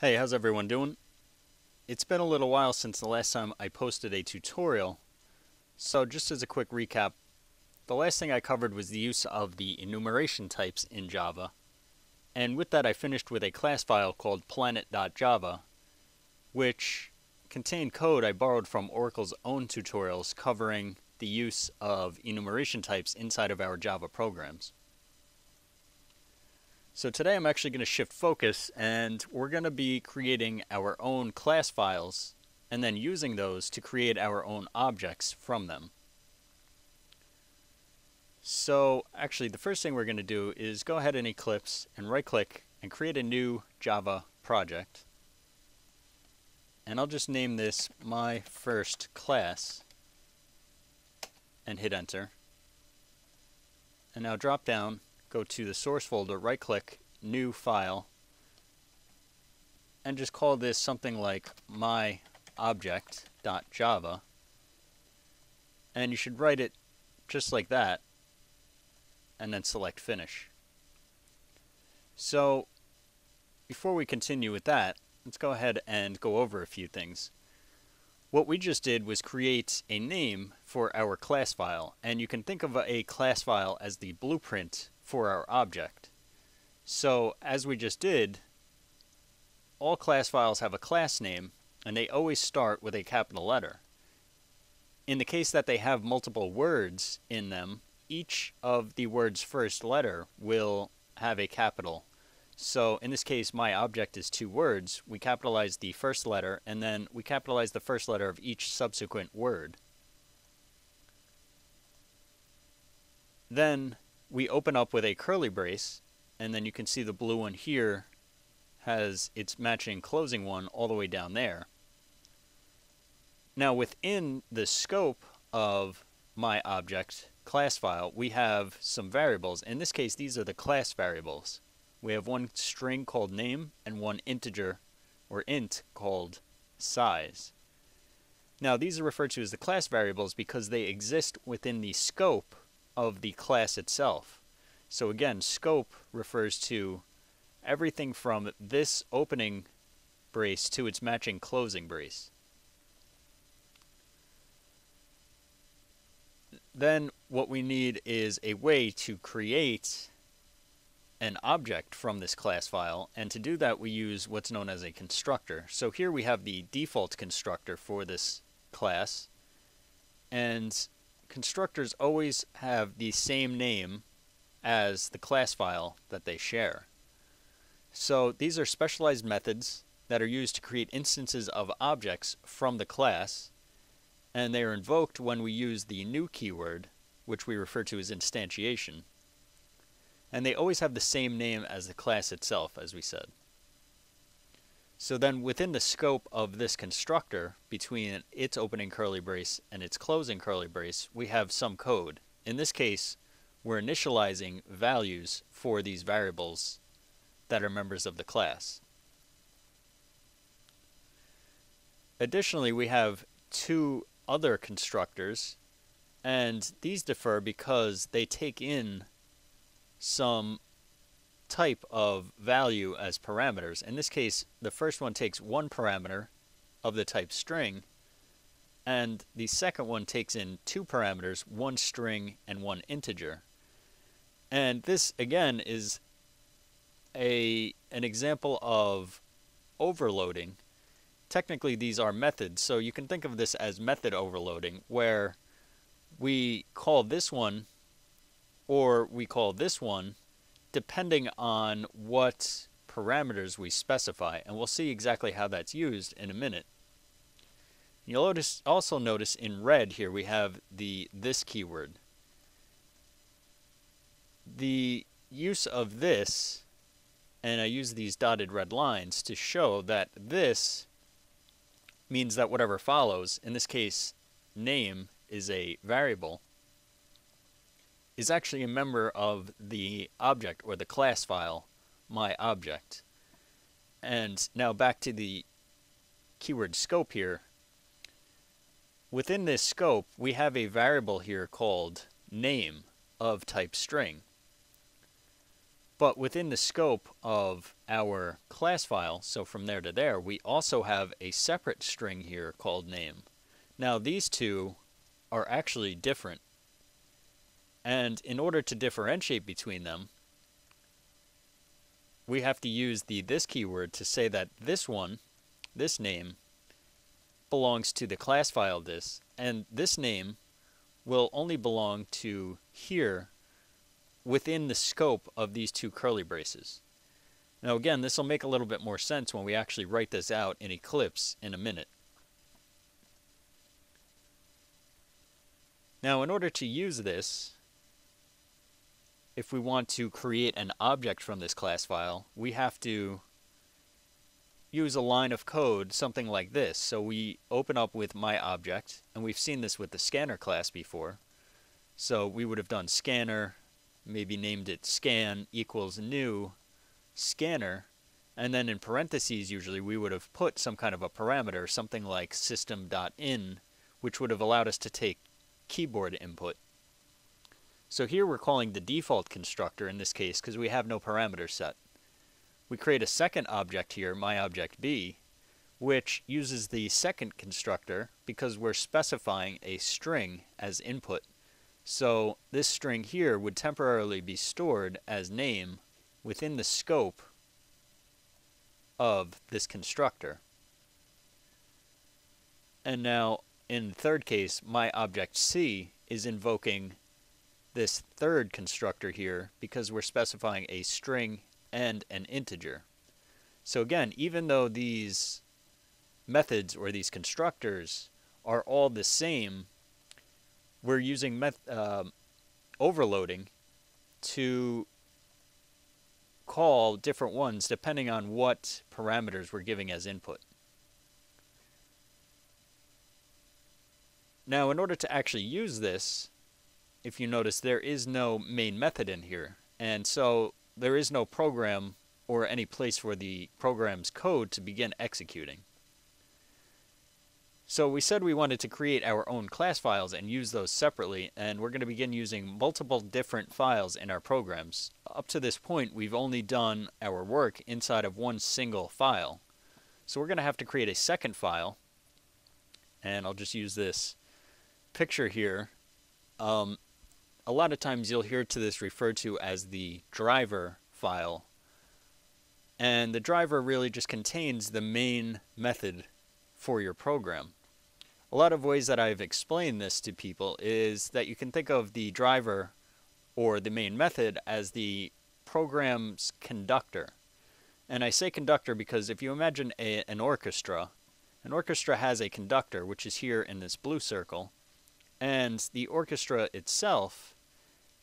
Hey, how's everyone doing? It's been a little while since the last time I posted a tutorial, so just as a quick recap, the last thing I covered was the use of the enumeration types in Java, and with that I finished with a class file called planet.java, which contained code I borrowed from Oracle's own tutorials covering the use of enumeration types inside of our Java programs. So today I'm actually going to shift focus and we're going to be creating our own class files and then using those to create our own objects from them. So actually the first thing we're going to do is go ahead and Eclipse and right click and create a new Java project. And I'll just name this my first class and hit enter. And now drop down, go to the source folder, right click, new file, and just call this something like myObject.java. And you should write it just like that, and then select finish. So before we continue with that, let's go ahead and go over a few things. What we just did was create a name for our class file, and you can think of a class file as the blueprint for our object. So as we just did, all class files have a class name, and they always start with a capital letter. In the case that they have multiple words in them, each of the word's first letter will have a capital. So in this case, my object is 2 words. We capitalize the first letter, and then we capitalize the first letter of each subsequent word. Then we open up with a curly brace, and then you can see the blue one here has its matching closing one all the way down there. Now within the scope of my object class file, we have some variables. In this case, these are the class variables. We have one string called name and one integer or int called size. Now these are referred to as the class variables because they exist within the scope of the class itself. So again, scope refers to everything from this opening brace to its matching closing brace. Then what we need is a way to create an object from this class file, and to do that we use what's known as a constructor. So here we have the default constructor for this class, and constructors always have the same name as the class file that they share. So these are specialized methods that are used to create instances of objects from the class, and they are invoked when we use the new keyword, which we refer to as instantiation. And they always have the same name as the class itself, as we said. So then within the scope of this constructor, between its opening curly brace and its closing curly brace, we have some code. In this case, we're initializing values for these variables that are members of the class. Additionally, we have 2 other constructors, and these differ because they take in some type of value as parameters. In this case, the first one takes 1 parameter of the type string, and the second one takes in 2 parameters, 1 string and 1 integer. And this again is an example of overloading. Technically these are methods, so you can think of this as method overloading, where we call this one or we call this one depending on what parameters we specify, and we'll see exactly how that's used in a minute. You'll also notice in red here we have this keyword. The use of this, and I use these dotted red lines to show that this means that whatever follows, in this case name is a variable, is actually a member of the object or the class file, my object. And now back to the keyword scope here. Within this scope, we have a variable here called name of type string. But within the scope of our class file, so from there to there, we also have a separate string here called name. Now these two are actually different, and in order to differentiate between them, we have to use the this keyword to say that this one, this name, belongs to the class file this, and this name will only belong to here within the scope of these two curly braces. Now again, this will make a little bit more sense when we actually write this out in Eclipse in a minute. Now in order to use this, if we want to create an object from this class file, we have to use a line of code, something like this. So we open up with my object, and we've seen this with the scanner class before. So we would have done scanner, maybe named it scan equals new scanner, and then in parentheses usually we would have put some kind of a parameter, something like system.in, which would have allowed us to take keyboard input. So here we're calling the default constructor in this case because we have no parameter set. We create a second object here, myObjectB, which uses the second constructor because we're specifying a string as input. So this string here would temporarily be stored as name within the scope of this constructor. And now in the third case, myObjectC is invoking this third constructor here because we're specifying a string and an integer. So again, even though these methods or these constructors are all the same, we're using overloading to call different ones depending on what parameters we're giving as input. Now in order to actually use this, if you notice, there is no main method in here, and so there is no program or any place for the program's code to begin executing. So we said we wanted to create our own class files and use those separately, and we're going to begin using multiple different files in our programs. Up to this point, we've only done our work inside of one single file. So we're going to have to create a second file, and I'll just use this picture here. A lot of times you'll hear to this referred to as the driver file, and the driver really just contains the main method for your program. A lot of ways that I've explained this to people is that you can think of the driver or the main method as the program's conductor. And I say conductor because if you imagine an orchestra has a conductor, which is here in this blue circle, and the orchestra itself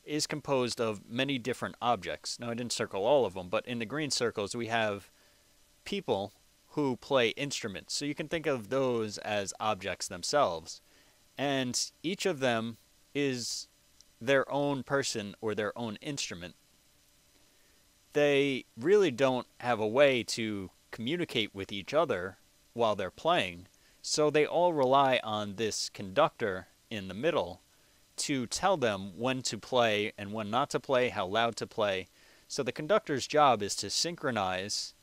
is composed of many different objects. Now I didn't circle all of them, but in the green circles we have people who play instruments. So you can think of those as objects themselves. And each of them is their own person or their own instrument. They really don't have a way to communicate with each other while they're playing. So they all rely on this conductor in the middle to tell them when to play and when not to play, how loud to play. So the conductor's job is to synchronize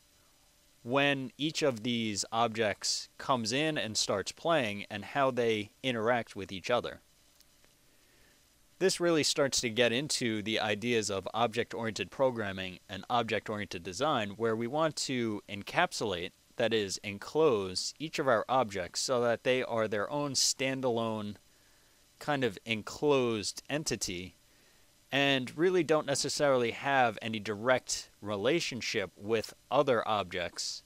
when each of these objects comes in and starts playing and how they interact with each other. This really starts to get into the ideas of object-oriented programming and object-oriented design, where we want to encapsulate, that is, enclose each of our objects so that they are their own standalone kind of enclosed entity and really don't necessarily have any direct relationship with other objects.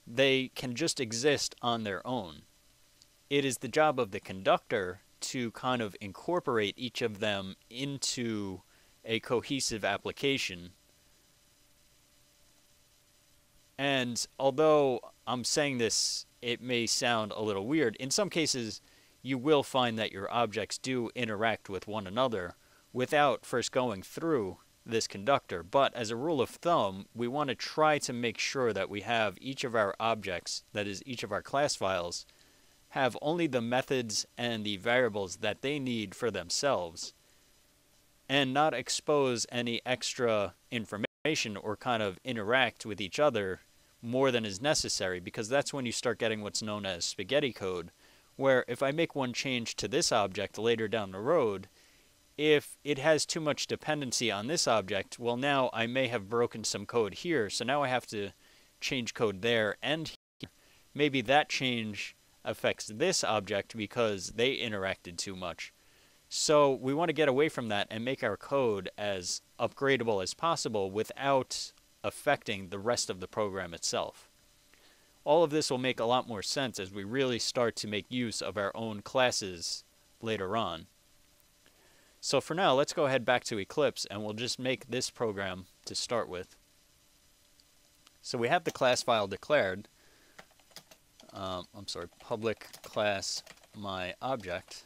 They can just exist on their own. It is the job of the conductor to kind of incorporate each of them into a cohesive application. And although I'm saying this, it may sound a little weird. In some cases, you will find that your objects do interact with one another without first going through this conductor. But as a rule of thumb, we want to try to make sure that we have each of our objects, that is, each of our class files, have only the methods and the variables that they need for themselves, and not expose any extra information information or kind of interact with each other more than is necessary, because that's when you start getting what's known as spaghetti code, where if I make one change to this object later down the road, if it has too much dependency on this object, well, now I may have broken some code here, so now I have to change code there and here. Maybe that change affects this object because they interacted too much. So we want to get away from that and make our code as upgradable as possible without affecting the rest of the program itself. All of this will make a lot more sense as we really start to make use of our own classes later on. So for now, let's go ahead back to Eclipse and we'll just make this program to start with. So we have the class file declared. Public class my object.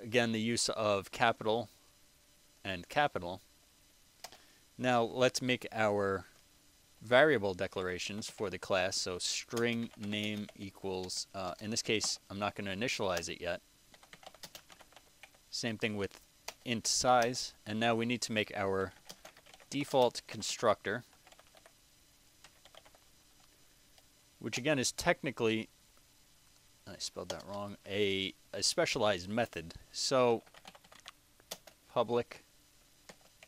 Again, the use of capital and capital. Now let's make our variable declarations for the class. So string name equals, in this case, I'm not going to initialize it yet. Same thing with int size. And now we need to make our default constructor, which again is technically, I spelled that wrong, a specialized method. So public,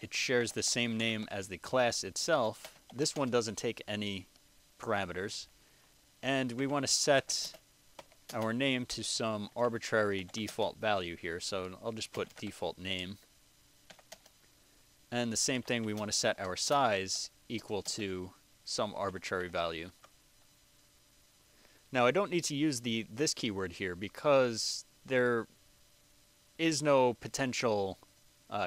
it shares the same name as the class itself. This one doesn't take any parameters. And we want to set our name to some arbitrary default value here. So I'll just put default name. And the same thing, we want to set our size equal to some arbitrary value. Now I don't need to use this keyword here because there is no potential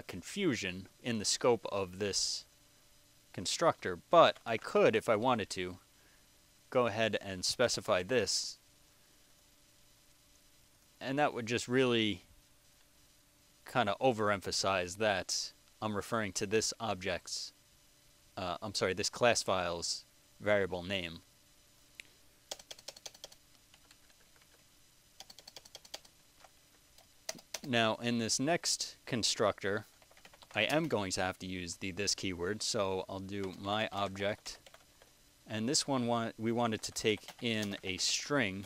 confusion in the scope of this constructor, but I could, if I wanted to, go ahead and specify this, and that would just really kind of overemphasize that I'm referring to this object's, this class file's variable name. Now in this next constructor, I am going to have to use this keyword, so I'll do my object, and this one we wanted to take in a string,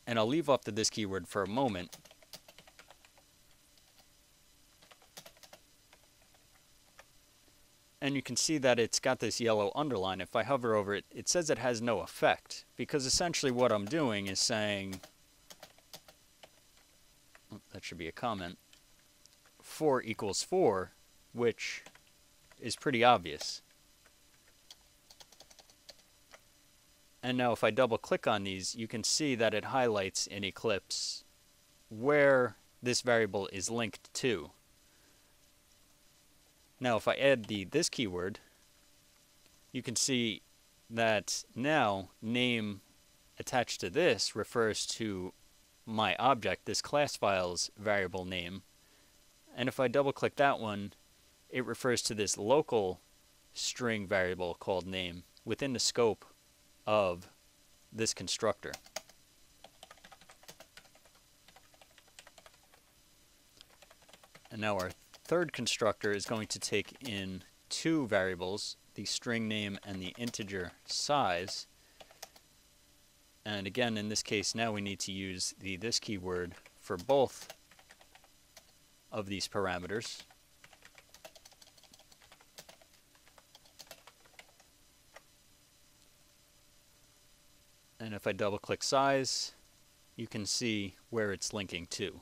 and I'll leave off the this keyword for a moment. And you can see that it's got this yellow underline. If I hover over it, it says it has no effect, because essentially what I'm doing is saying, that should be a comment, 4 equals 4, which is pretty obvious. And now if I double click on these, you can see that it highlights in Eclipse where this variable is linked to. Now if I add this keyword, you can see that now name attached to this refers to my object, this class file's variable name. And if I double click that one, it refers to this local string variable called name within the scope of this constructor. And now our third constructor is going to take in 2 variables, the string name and the integer size. And again, in this case, now we need to use this keyword for both of these parameters. And if I double click size, you can see where it's linking to.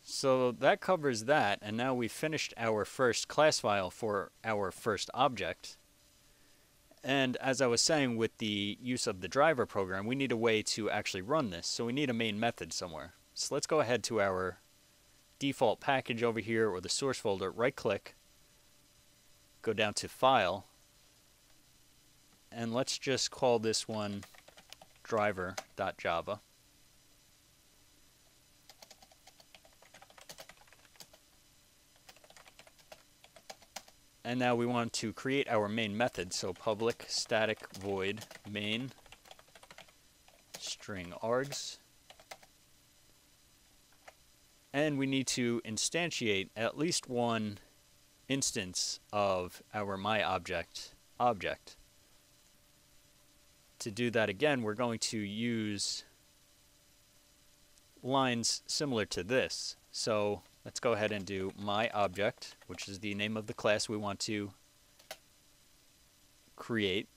So that covers that, and now we've finished our first class file for our first object. And as I was saying, with the use of the driver program, we need a way to actually run this. So we need a main method somewhere. So let's go ahead to our default package over here, or the source folder, right click, go down to File, and let's just call this one driver.java. And now we want to create our main method, so public static void main string args. And we need to instantiate at least one instance of our myObject object. To do that again, we're going to use lines similar to this. So let's go ahead and do myObject, which is the name of the class we want to create.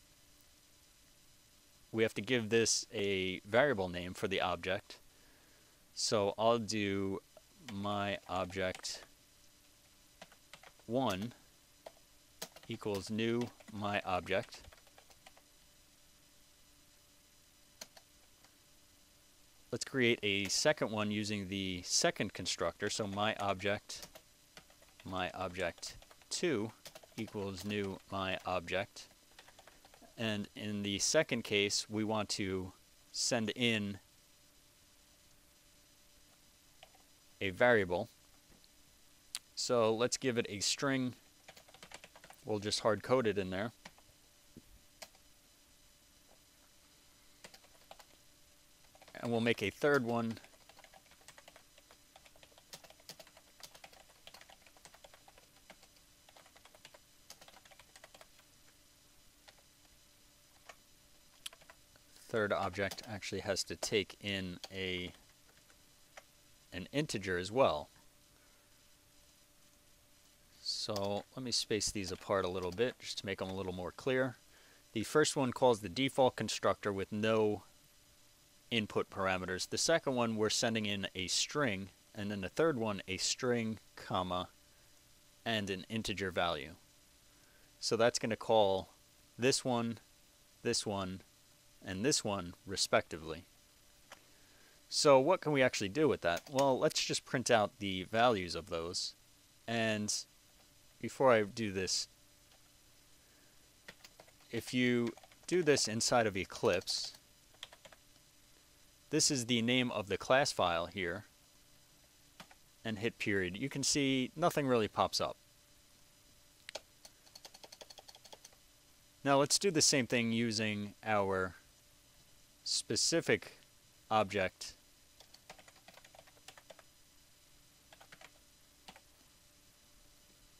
We have to give this a variable name for the object. So I'll do myObject1 equals new myObject. Let's create a second one using the second constructor. So myObject2 equals new myObject. And in the second case, we want to send in a variable. So let's give it a string. We'll just hard code it in there. And we'll make a third one. Third object actually has to take in an integer as well. So let me space these apart a little bit just to make them a little more clear. The first one calls the default constructor with no input parameters. The second one we're sending in a string, and then the third one a string, comma, and an integer value. So that's going to call this one, and this one respectively. So what can we actually do with that? Well, let's just print out the values of those. And before I do this, if you do this inside of Eclipse, this is the name of the class file here, and hit period. You can see nothing really pops up. Now let's do the same thing using our specific object.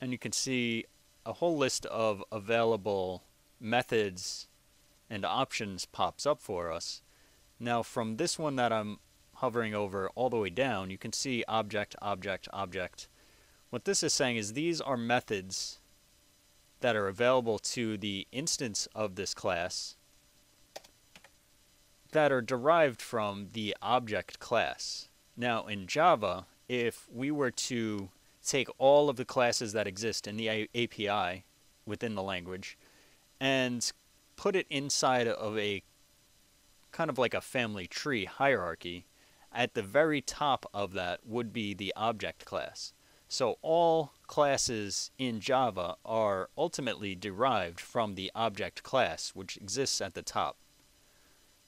And you can see a whole list of available methods and options pops up for us. Now from this one that I'm hovering over all the way down, you can see object, object, object. What this is saying is these are methods that are available to the instance of this class that are derived from the object class. Now in Java, if we were to take all of the classes that exist in the API within the language and put it inside of a kind of like a family tree hierarchy, at the very top of that would be the object class. So all classes in Java are ultimately derived from the object class, which exists at the top.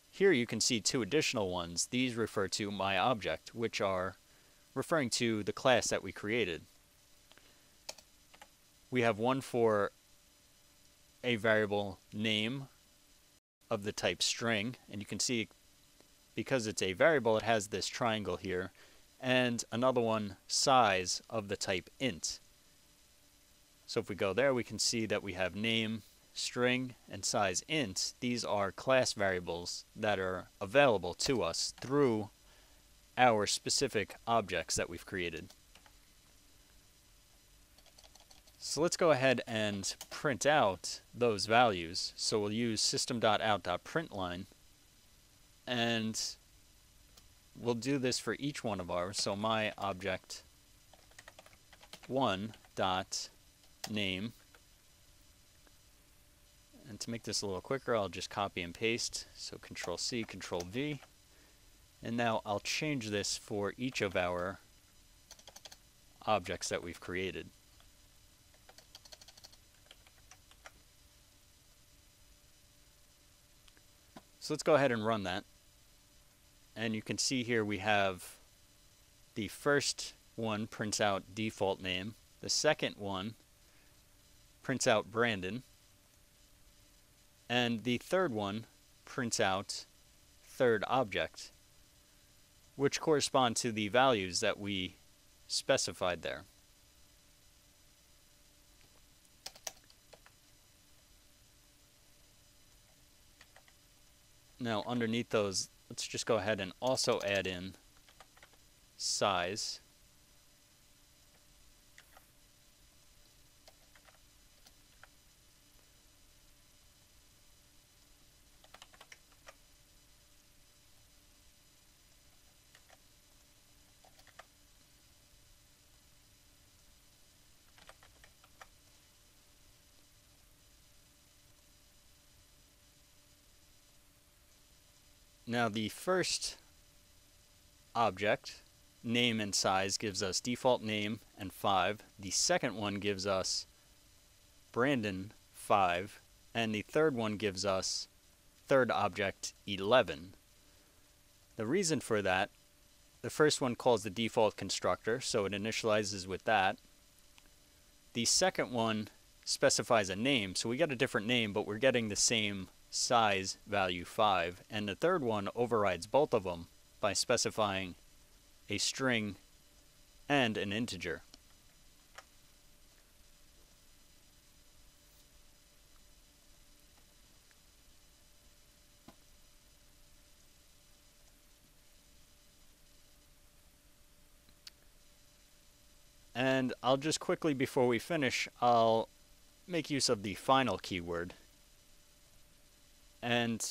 Here you can see two additional ones. These refer to myObject, which are referring to the class that we created. We have one for a variable name of the type string, and you can see because it's a variable it has this triangle here, and another one size of the type int. So if we go there, we can see that we have name, string, and size int. These are class variables that are available to us through our specific objects that we've created. So let's go ahead and print out those values. So we'll use system.out.println, and we'll do this for each one of ours. So myObject1.name, and to make this a little quicker, I'll just copy and paste. So Control C, Control V, and now I'll change this for each of our objects that we've created. So let's go ahead and run that. And you can see here we have the first one prints out default name. The second one prints out Brandon. And the third one prints out third object, which correspond to the values that we specified there. Now underneath those, let's just go ahead and also add in size. Now the first object, name and size, gives us default name and 5. The second one gives us Brandon 5. And the third one gives us third object 11. The reason for that, the first one calls the default constructor, so it initializes with that. The second one specifies a name, so we get a different name, but we're getting the same size value 5, and the third one overrides both of them by specifying a string and an integer. And I'll just quickly, before we finish, I'll make use of the final keyword. And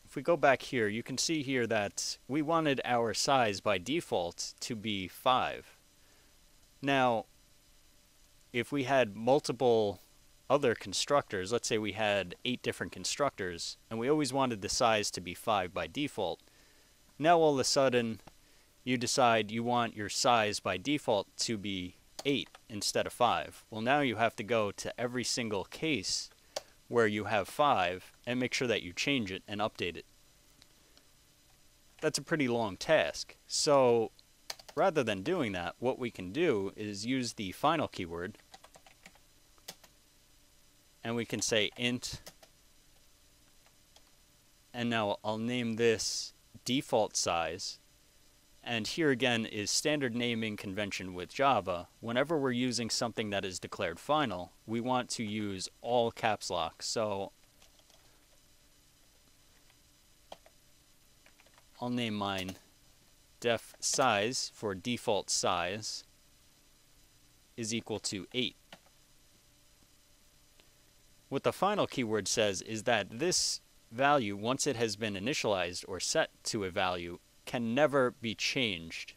if we go back here, you can see here that we wanted our size by default to be 5. Now, if we had multiple other constructors, let's say we had 8 different constructors, and we always wanted the size to be 5 by default, now all of a sudden you decide you want your size by default to be 8 instead of 5. Well, now you have to go to every single case where you have 5 and make sure that you change it and update it. That's a pretty long task. So rather than doing that, what we can do is use the final keyword, and we can say int, and now I'll name this default size. And here again is standard naming convention with Java. Whenever we're using something that is declared final, we want to use all caps lock. So I'll name mine def size for default size is equal to 8. What the final keyword says is that this value, once it has been initialized or set to a value, can never be changed.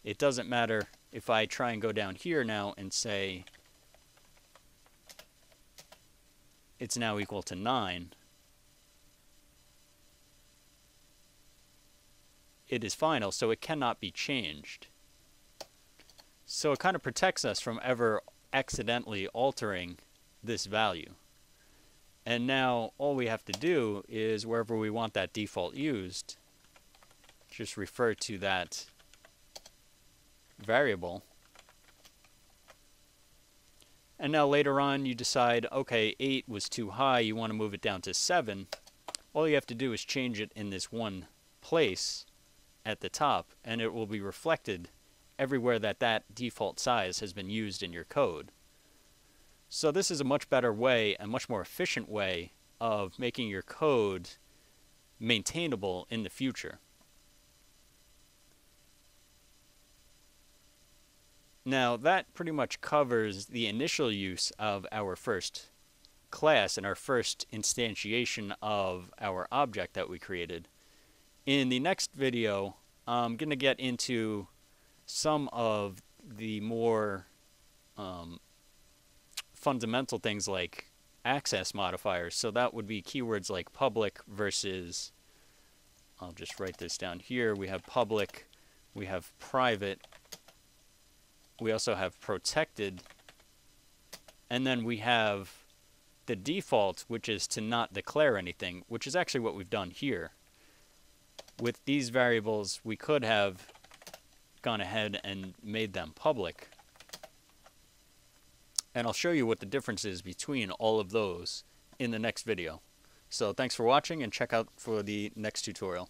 It doesn't matter if I try and go down here now and say it's now equal to 9. It is final, so it cannot be changed. So it kind of protects us from ever accidentally altering this value. And now all we have to do is wherever we want that default used, just refer to that variable. And now later on you decide, okay, 8 was too high, you want to move it down to 7. All you have to do is change it in this one place at the top, and it will be reflected everywhere that that default size has been used in your code. So this is a much better way, a much more efficient way of making your code maintainable in the future. Now that pretty much covers the initial use of our first class and our first instantiation of our object that we created. In the next video, I'm going to get into some of the more fundamental things like access modifiers. So that would be keywords like public versus, I'll just write this down here, we have public, we have private, we also have protected, and then we have the default, which is to not declare anything, which is actually what we've done here. With these variables, we could have gone ahead and made them public. And I'll show you what the difference is between all of those in the next video. So thanks for watching, and check out for the next tutorial.